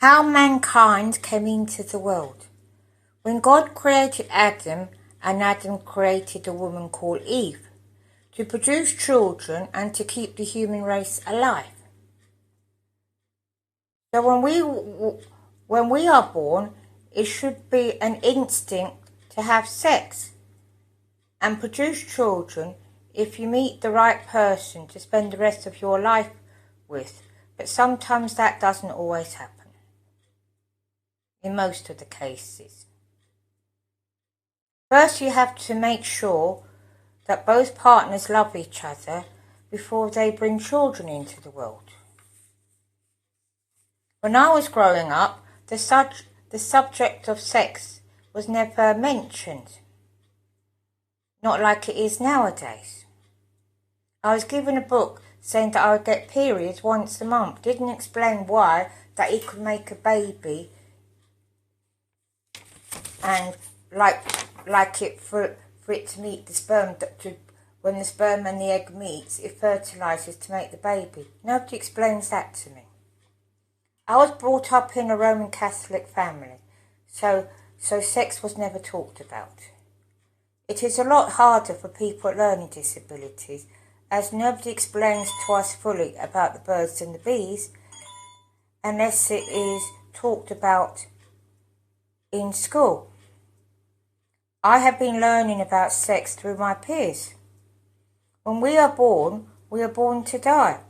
How mankind came into the world. When God created Adam, and Adam created a woman called Eve, to produce children and to keep the human race alive. So when we are born, it should be an instinct to have sex and produce children if you meet the right person to spend the rest of your life with. But sometimes that doesn't always happen. In most of the cases. First, you have to make sure that both partners love each other before they bring children into the world. When I was growing up, the subject of sex was never mentioned. Not like it is nowadays. I was given a book saying that I would get periods once a month. Didn't explain why, that it could make a baby and like it for it to meet the sperm, when the sperm and the egg meets, it fertilises to make the baby. Nobody explains that to me. I was brought up in a Roman Catholic family, so sex was never talked about. It is a lot harder for people with learning disabilities, as nobody explains to us fully about the birds and the bees, unless it is talked about in school. I have been learning about sex through my peers. When we are born to die.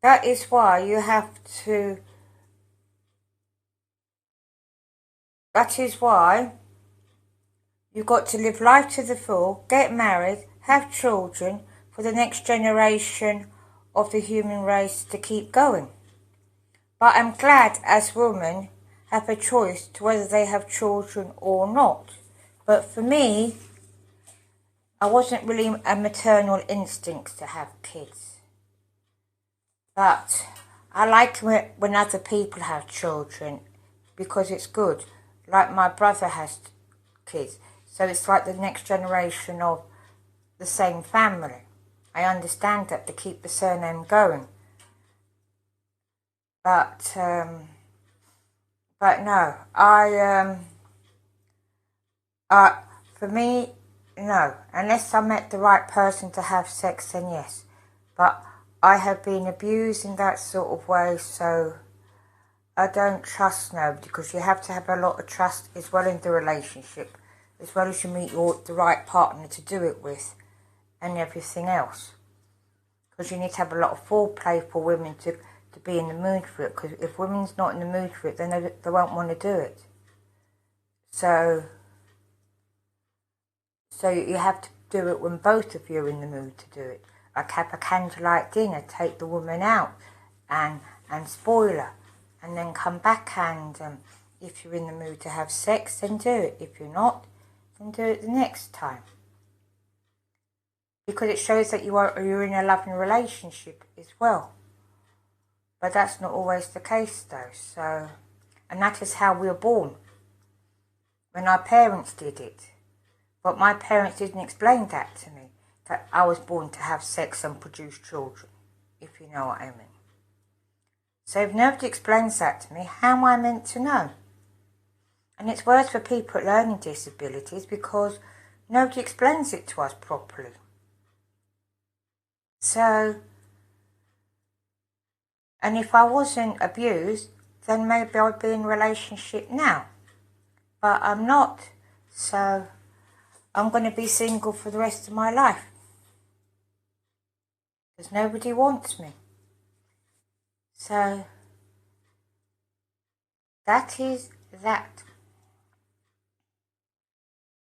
That is why you've got to live life to the full, get married, have children for the next generation of the human race to keep going. But I'm glad as women have a choice to whether they have children or not. But for me, I wasn't really a maternal instinct to have kids. But I like when other people have children because it's good. Like my brother has kids. So it's like the next generation of the same family. I understand that to keep the surname going. But no, for me, no. Unless I met the right person to have sex, then yes. But I have been abused in that sort of way, so I don't trust nobody, because you have to have a lot of trust as well in the relationship, as well as you meet the right partner to do it with, and everything else. Because you need to have a lot of foreplay for women to be in the mood for it, because if women's not in the mood for it, then they won't want to do it. So you have to do it when both of you are in the mood to do it. Like have a candlelight dinner, take the woman out and spoil her, and then come back and if you're in the mood to have sex, then do it. If you're not, then do it the next time. Because it shows that you're in a loving relationship as well. But that's not always the case though. So, and that is how we were born. When our parents did it. But my parents didn't explain that to me. That I was born to have sex and produce children. If you know what I mean. So if nobody explains that to me, how am I meant to know? And it's worse for people with learning disabilities because nobody explains it to us properly. So, and if I wasn't abused, then maybe I'd be in a relationship now. But I'm not, so I'm going to be single for the rest of my life. Because nobody wants me. So, that is that.